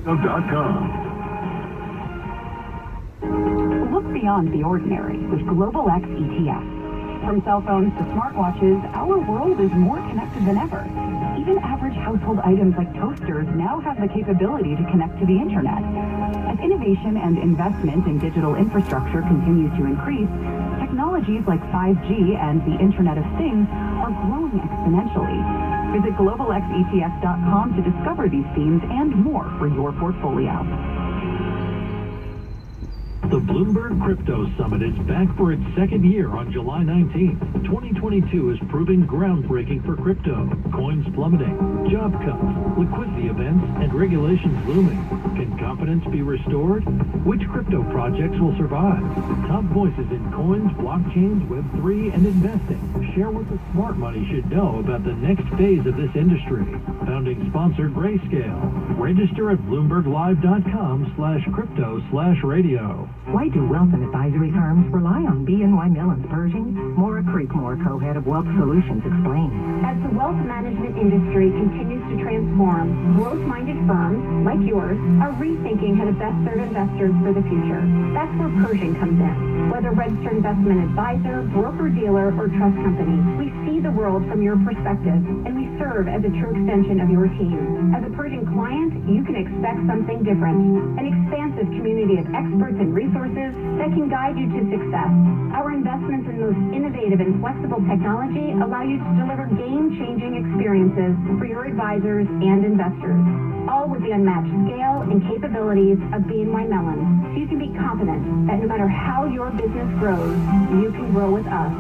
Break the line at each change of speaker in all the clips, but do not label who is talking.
Crypto.com.
Look beyond the ordinary with Global X ETFs. From cell phones to smartwatches, our world is more connected than ever. Even average household items like toasters now have the capability to connect to the internet. As innovation and investment in digital infrastructure continues to increase, technologies like 5G and the Internet of Things are growing exponentially. Visit globalxetfs.com to discover these themes and more for your portfolio.
The Bloomberg Crypto Summit is back for its second year on July 19th. 2022 is proving groundbreaking for crypto. Coins plummeting, job cuts, liquidity events, and regulations looming. Can confidence be restored? Which crypto projects will survive? Top voices in coins, blockchains, Web3, and investing share what the smart money should know about the next phase of this industry. Founding sponsor Grayscale. Register at bloomberglive.com/crypto/radio.
Why do wealth and advisory firms rely on BNY Mellon's Pershing? Maura Creekmore, co-head of Wealth Solutions, explains.
As the wealth management industry continues to transform, growth-minded firms, like yours, are rethinking how to best serve investors for the future. That's where Pershing comes in. Whether registered investment advisor, broker-dealer, or trust company, we see the world from your perspective, and we serve as a true extension of your team. As a Pershing client, you can expect something different. An expansive community of experts and resources that can guide you to success. Our investments in most innovative and flexible technology allow you to deliver game-changing experiences for your advisors and investors, all with the unmatched scale and capabilities of BNY Mellon. So you can be confident that no matter how your business grows, you can grow with us.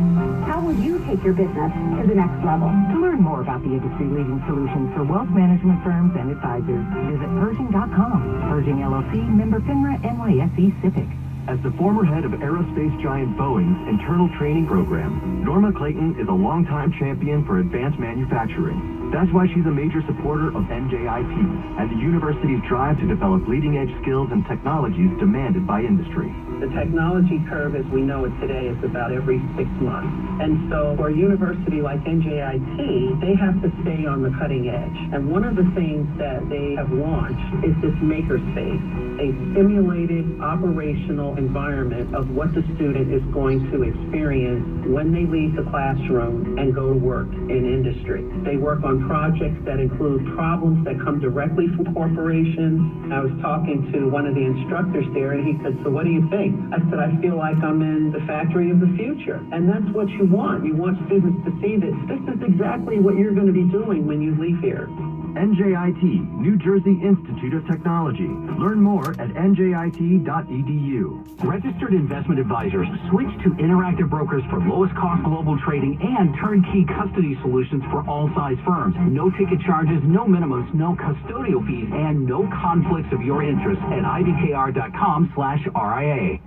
How will you take your business to the next level?
To learn more about the industry-leading solutions for wealth management firms and advisors, visit Pershing.com. Pershing LLC, member FINRA, NYSE SIPC.
As the former head of aerospace giant Boeing's internal training program, Norma Clayton is a longtime champion for advanced manufacturing. That's why she's a major supporter of NJIT and the university's drive to develop leading-edge skills and technologies demanded by industry.
The technology curve as we know it today is about every 6 months. And so for a university like NJIT, they have to stay on the cutting edge. And one of the things that they have launched is this makerspace, a simulated operational environment of what the student is going to experience when they leave the classroom and go to work in industry. They work on projects that include problems that come directly from corporations. I was talking to one of the instructors there, and he said, "So what do you think?" I said, "I feel like I'm in the factory of the future." And that's what you want. You want students to see that this is exactly what you're going to be doing when you leave here.
NJIT, New Jersey Institute of Technology. Learn more at njit.edu.
Registered investment advisors switch to Interactive Brokers for lowest cost global trading and turnkey custody solutions for all size firms. No ticket charges, no minimums, no custodial fees, and no conflicts of your interest at ibkr.com/RIA.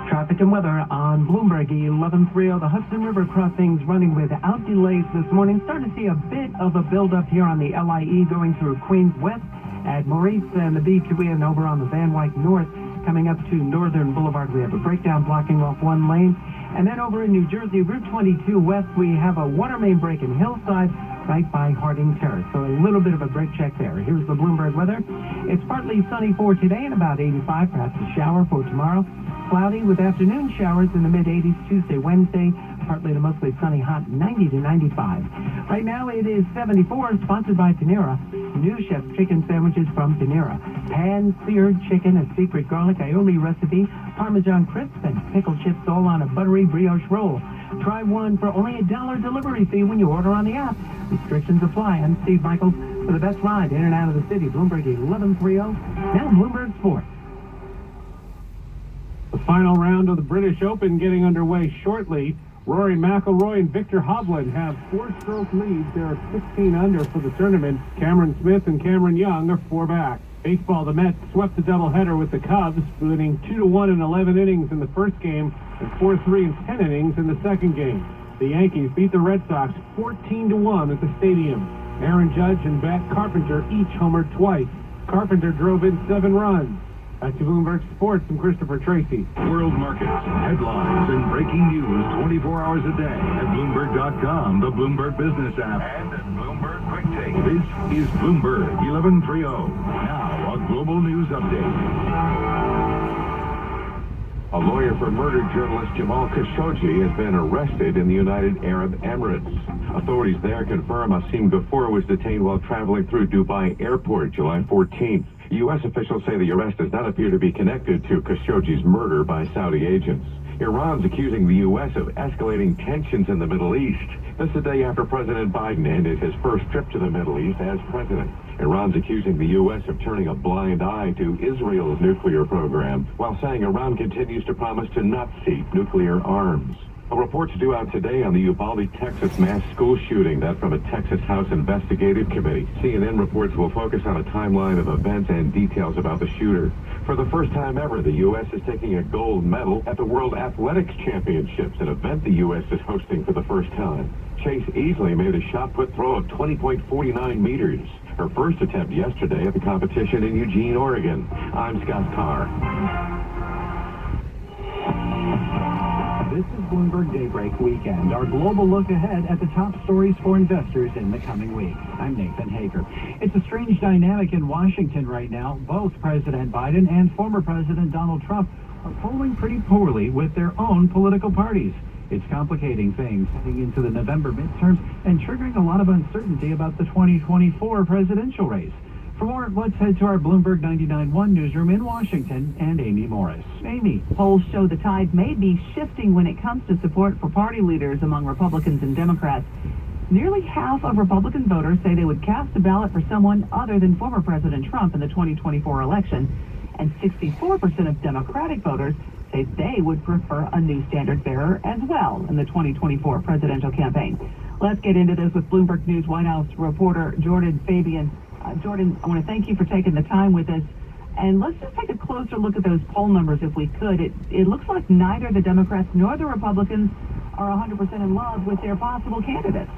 Traffic and weather on Bloomberg 1130. The Hudson River crossings running without delays this morning. Starting to see a bit of a buildup here on the LIE going through Queens West at Maurice and the B2E and over on the Van Wyck North. Coming up to Northern Boulevard, we have a breakdown blocking off one lane. And then over in New Jersey, Route 22 West, we have a water main break in Hillside right by Harding Terrace. So a little bit of a brake check there. Here's the Bloomberg weather. It's partly sunny for today and about 85, perhaps a shower for tomorrow. Cloudy with afternoon showers in the mid-80s Tuesday, Wednesday. Partly to mostly sunny, hot 90 to 95. Right now it is 74, sponsored by Panera. New Chef's chicken sandwiches from Panera. Pan-seared chicken, a secret garlic aioli recipe, Parmesan crisp, and pickled chips all on a buttery brioche roll. Try one for only $1 delivery fee when you order on the app. Restrictions apply. I'm Steve Michaels for the best ride in and out of the city. Bloomberg 1130. Now Bloomberg Sports.
The final round of the British Open getting underway shortly. Rory McIlroy and Victor Hovland have 4-stroke leads. They're 16 under for the tournament. Cameron Smith and Cameron Young are 4 back. Baseball, the Mets swept the doubleheader with the Cubs, winning 2-1 in 11 innings in the first game and 4-3 in 10 innings in the second game. The Yankees beat the Red Sox 14-1 at the stadium. Aaron Judge and Matt Carpenter each homered twice. Carpenter drove in 7 runs. Back to Bloomberg Sports and Christopher Tracy.
World markets, headlines, and breaking news 24 hours a day at Bloomberg.com, the Bloomberg Business app, and at Bloomberg Quick Take. This is Bloomberg 1130. Now, a Global News Update. A lawyer for murdered journalist Jamal Khashoggi has been arrested in the United Arab Emirates. Authorities there confirm Asim Ghafour was detained while traveling through Dubai Airport July 14th. U.S. officials say the arrest does not appear to be connected to Khashoggi's murder by Saudi agents. Iran's accusing the U.S. of escalating tensions in the Middle East. This a day after President Biden ended his first trip to the Middle East as president. Iran's accusing the U.S. of turning a blind eye to Israel's nuclear program, while saying Iran continues to promise to not seek nuclear arms. A report's due out today on the Uvalde, Texas mass school shooting, that from a Texas House Investigative Committee. CNN reports will focus on a timeline of events and details about the shooter. For the first time ever, the U.S. is taking a gold medal at the World Athletics Championships, an event the U.S. is hosting for the first time. Chase Easley made a shot put throw of 20.49 meters. Her first attempt yesterday at the competition in Eugene, Oregon. I'm Scott Carr.
This is Bloomberg Daybreak Weekend, our global look ahead at the top stories for investors in the coming week. I'm Nathan Hager. It's a strange dynamic in Washington right now. Both President Biden and former President Donald Trump are polling pretty poorly with their own political parties. It's complicating things heading into the November midterms and triggering a lot of uncertainty about the 2024 presidential race. For more, let's head to our Bloomberg 99.1 newsroom in Washington and Amy Morris. Amy.
Polls show the tide may be shifting when it comes to support for party leaders among Republicans and Democrats. Nearly half of Republican voters say they would cast a ballot for someone other than former President Trump in the 2024 election, and 64% of Democratic voters say they would prefer a new standard bearer as well in the 2024 presidential campaign. Let's get into this with Bloomberg News White House reporter Jordan Fabian. Jordan, I want to thank you for taking the time with us. And let's just take a closer look at those poll numbers if we could. It looks like neither the Democrats nor the Republicans are 100% in love with their possible candidates.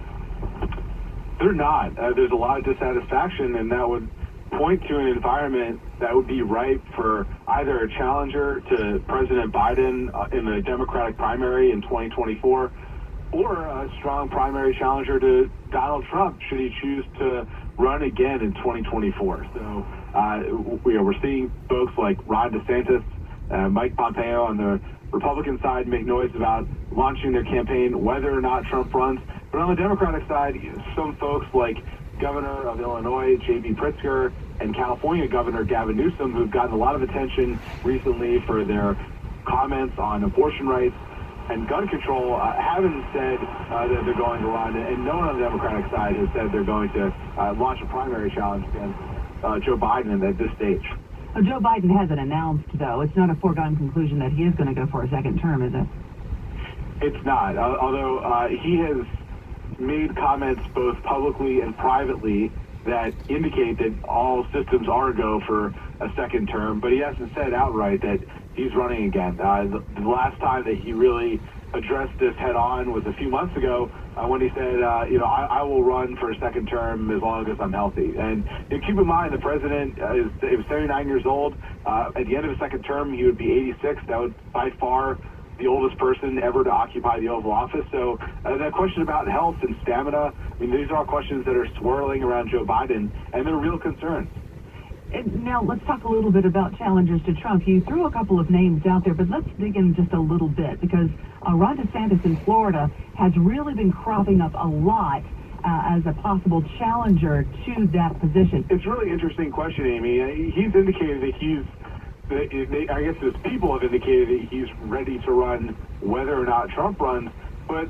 They're not. There's a lot of dissatisfaction, and that would point to an environment that would be ripe for either a challenger to President Biden in the Democratic primary in 2024 or a strong primary challenger to Donald Trump should he choose to run again in 2024. So we're seeing folks like Ron DeSantis, Mike Pompeo on the Republican side make noise about launching their campaign whether or not Trump runs. But on the Democratic side, some folks like Governor of Illinois, J.B. Pritzker, and California Governor Gavin Newsom, who've gotten a lot of attention recently for their comments on abortion rights and gun control, haven't said that they're going to run, and no one on the Democratic side has said they're going to launch a primary challenge against Joe Biden at this stage.
Well, Joe Biden hasn't announced, though. It's not a foregone conclusion that he is going to go for a second term, is it?
It's not, although he has made comments both publicly and privately that indicate that all systems are a go for a second term, but he hasn't said outright that he's running again. The last time that he really addressed this head on was a few months ago when he said, I will run for a second term as long as I'm healthy. And keep in mind, the president is 79 years old. At the end of his second term, he would be 86. That would by far the oldest person ever to occupy the Oval Office. So that question about health and stamina, these are all questions that are swirling around Joe Biden, and they're real concerns.
Now, let's talk a little bit about challengers to Trump. You threw a couple of names out there, but let's dig in just a little bit, because Ron DeSantis in Florida has really been cropping up a lot as a possible challenger to that position.
It's a really interesting question, Amy. He's indicated that I guess his people have indicated that he's ready to run whether or not Trump runs, but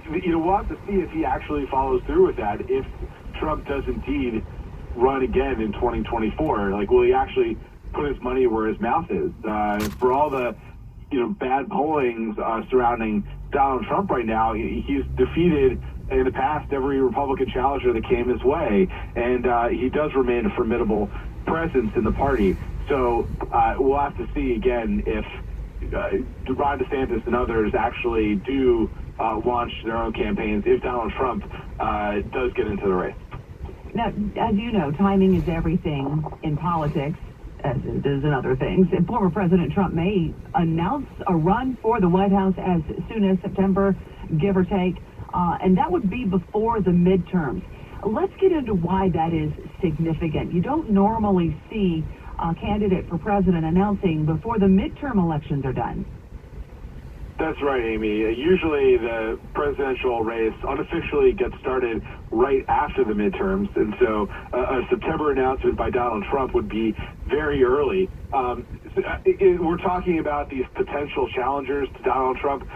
we'll have to see if he actually follows through with that, if Trump does indeed run again in 2024. Will he actually put his money where his mouth is? For all the bad polling surrounding Donald Trump right now, he's defeated in the past every Republican challenger that came his way, and he does remain a formidable presence in the party. So we'll have to see again if Ron DeSantis and others actually do launch their own campaigns if Donald Trump does get into the race.
Now, as you know, timing is everything in politics, as it is in other things. And former President Trump may announce a run for the White House as soon as September, give or take, and that would be before the midterms. Let's get into why that is significant. You don't normally see candidate for president announcing before the midterm elections are done.
That's right, Amy. Usually the presidential race unofficially gets started right after the midterms, and so a September announcement by Donald Trump would be very early. We're talking about these potential challengers to Donald Trump.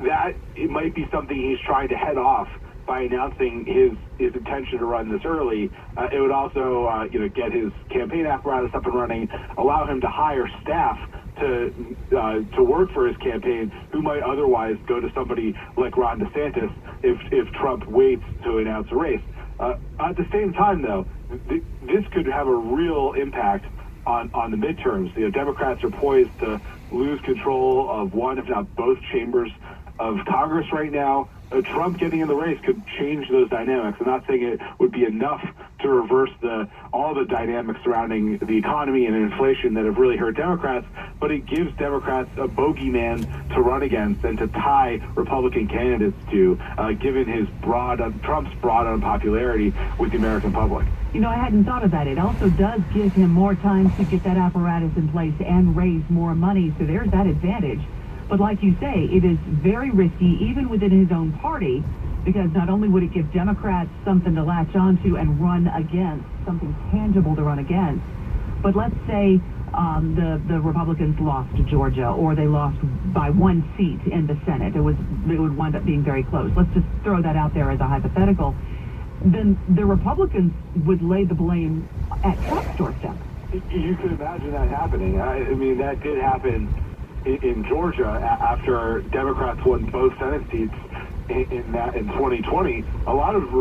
That it might be something he's trying to head off by announcing his intention to run this early. It would also get his campaign apparatus up and running, allow him to hire staff to work for his campaign who might otherwise go to somebody like Ron DeSantis if Trump waits to announce a race. At the same time, though, this could have a real impact on the midterms. Democrats are poised to lose control of one, if not both, chambers of Congress right now. Trump getting in the race could change those dynamics. I'm not saying it would be enough to reverse all the dynamics surrounding the economy and inflation that have really hurt Democrats, but it gives Democrats a bogeyman to run against and to tie Republican candidates to, given Trump's broad unpopularity with the American public.
I hadn't thought of that. It also does give him more time to get that apparatus in place and raise more money, so there's that advantage. But like you say, it is very risky, even within his own party, because not only would it give Democrats something to latch onto and run against, something tangible to run against, but let's say the Republicans lost Georgia, or they lost by one seat in the Senate. It would wind up being very close. Let's just throw that out there as a hypothetical. Then the Republicans would lay the blame at Trump's doorstep.
You could imagine that happening. I mean, that did happen in Georgia after Democrats won both Senate seats in 2020. A lot of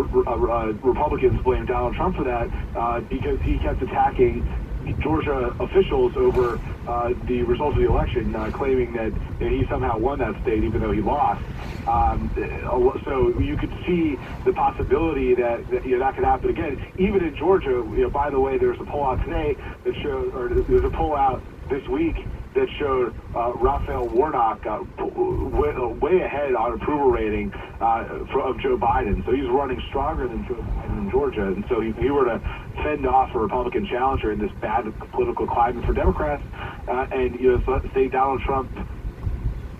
Republicans blame Donald Trump for that because he kept attacking Georgia officials over the results of the election, claiming that he somehow won that state even though he lost. So you could see the possibility that that could happen again, even in Georgia. By the way, there's a poll out today that showed, or there's a poll out this week that showed Raphael Warnock way ahead on approval rating of Joe Biden. So he's running stronger than Joe Biden in Georgia. And so if he were to fend off a Republican challenger in this bad political climate for Democrats, and say Donald Trump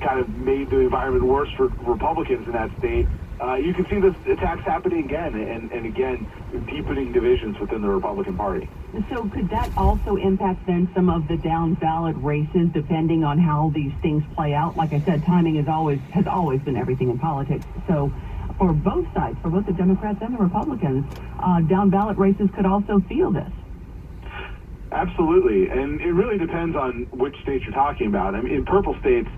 kind of made the environment worse for Republicans in that state, you can see this attacks happening again and again, deepening divisions within the Republican Party.
So could that also impact then some of the down ballot races, depending on how these things play out? Like I said, timing has always been everything in politics. So for both sides, for both the Democrats and the Republicans, down ballot races could also feel this.
Absolutely, and it really depends on which states you're talking about. I mean, in purple states,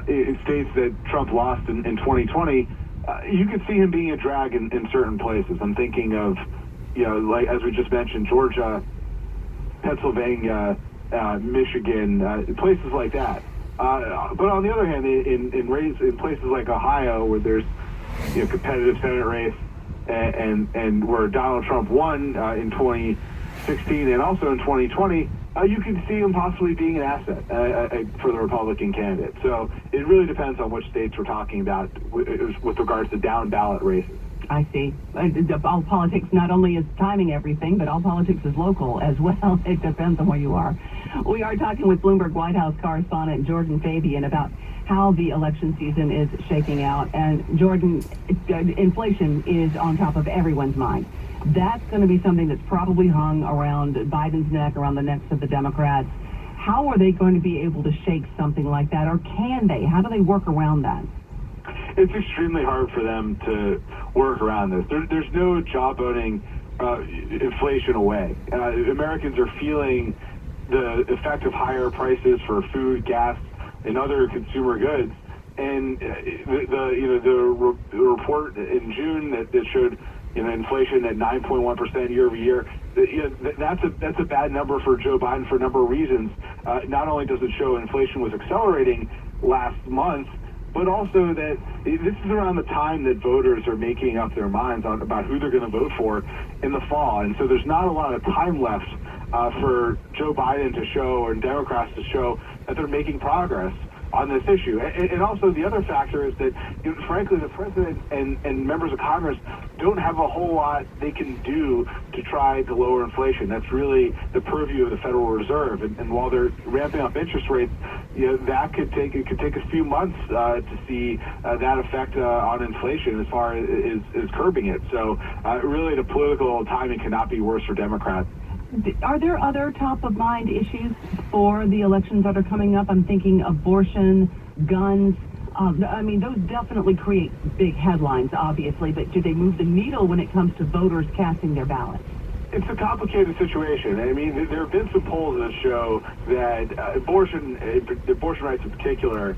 in states that Trump lost in 2020, you could see him being a drag in certain places. I'm thinking of, like as we just mentioned, Georgia, Pennsylvania, Michigan, places like that. But on the other hand, in places like Ohio, where there's competitive Senate race, and where Donald Trump won in 2016 and also in 2020, you can see him possibly being an asset for the Republican candidate. So it really depends on which states we're talking about with regards to down ballot races.
I see. All politics not only is timing everything, but all politics is local as well. It depends on where you are. We are talking with Bloomberg White House correspondent Jordan Fabian about how the election season is shaking out. And Jordan, inflation is on top of everyone's mind. That's going to be something that's probably hung around Biden's neck, around the necks of the Democrats. How are they going to be able to shake something like that, or can they? How do they work around that?
It's extremely hard for them to work around this. There's no jawboning inflation away. Americans are feeling the effect of higher prices for food, gas, and other consumer goods. And the report in June that showed inflation at 9.1% year over year. That's a bad number for Joe Biden for a number of reasons. Not only does it show inflation was accelerating last month, but also that this is around the time that voters are making up their minds about who they're going to vote for in the fall. And so there's not a lot of time left for Joe Biden to show, or Democrats to show, that they're making progress on this issue. And also the other factor is that, frankly, the president and members of Congress don't have a whole lot they can do to try to lower inflation. That's really the purview of the Federal Reserve. And while they're ramping up interest rates, that could take a few months to see that effect on inflation as far as curbing it. So really the political timing cannot be worse for Democrats.
Are there other top-of-mind issues for the elections that are coming up? I'm thinking abortion, guns. I mean, those definitely create big headlines, obviously, but do they move the needle when it comes to voters casting their ballots?
It's a complicated situation. I mean, there have been some polls that show that abortion rights in particular,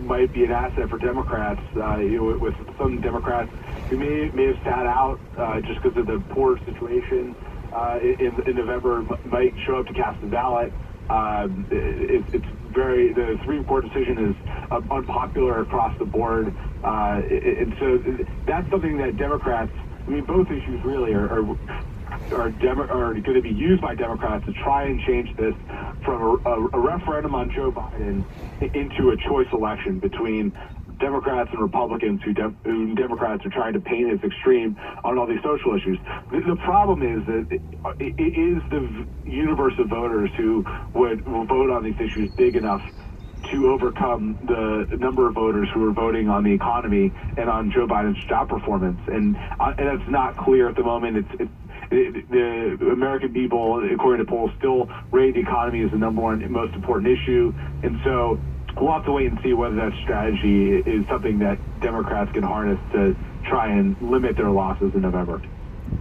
might be an asset for Democrats, with some Democrats who may have sat out just because of the poor situation in November, might show up to cast the ballot. The Supreme Court decision is unpopular across the board, and so that's something that Democrats, I mean, both issues really are going to be used by Democrats to try and change this from a referendum on Joe Biden into a choice election between Democrats and Republicans who Democrats are trying to paint as extreme on all these social issues. The problem is that it is the universe of voters who would vote on these issues big enough to overcome the number of voters who are voting on the economy and on Joe Biden's job performance. And it's not clear at the moment. The American people, according to polls, still rate the economy as the number one most important issue. And so we'll have to wait and see whether that strategy is something that Democrats can harness to try and limit their losses in November.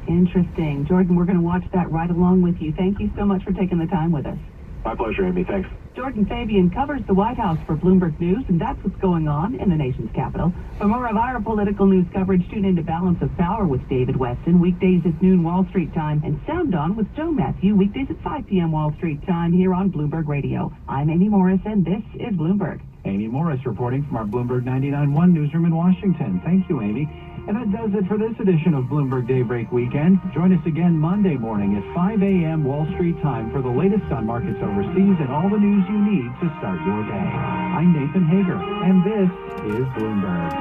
Interesting. Jordan, we're going to watch that right along with you. Thank you so much for taking the time with us.
My pleasure, Amy. Thanks.
Jordan Fabian covers the White House for Bloomberg News, and that's what's going on in the nation's capital. For more of our political news coverage, tune into Balance of Power with David Weston, weekdays at noon Wall Street time, and Sound On with Joe Matthew, weekdays at 5 p.m. Wall Street time here on Bloomberg Radio. I'm Amy Morris, and this is Bloomberg.
Amy Morris reporting from our Bloomberg 99.1 newsroom in Washington. Thank you, Amy. And that does it for this edition of Bloomberg Daybreak Weekend. Join us again Monday morning at 5 a.m. Wall Street time for the latest on markets overseas and all the news you need to start your day. I'm Nathan Hager, and this is Bloomberg.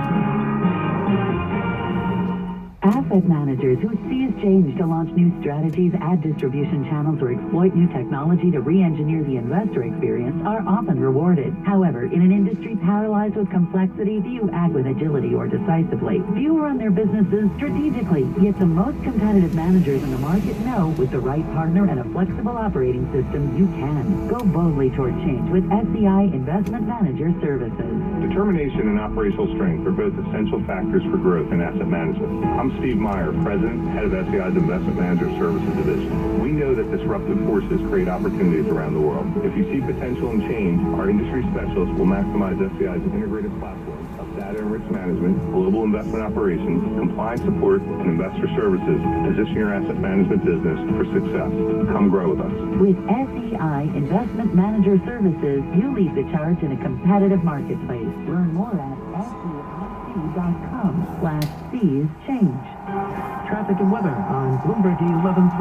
Asset managers who seize change to launch new strategies, add distribution channels, or exploit new technology to re-engineer the investor experience are often rewarded. However, in an industry paralyzed with complexity, few act with agility or decisively. Few run their businesses strategically, yet the most competitive managers in the market know with the right partner and a flexible operating system, you can. Go boldly toward change with SEI Investment Manager Services.
Determination and operational strength are both essential factors for growth in asset management. I'm Steve Meyer, President, Head of SEI's Investment Manager Services Division. We know that disruptive forces create opportunities around the world. If you see potential in change, our industry specialists will maximize SEI's integrated platform of data and risk management, global investment operations, compliance support, and investor services to position your asset management business for success. Come grow with us.
With SEI Investment Manager Services, you lead the charge in a competitive marketplace. Learn more at SEIC.com/C's Change.
Traffic and weather on Bloomberg 11.3.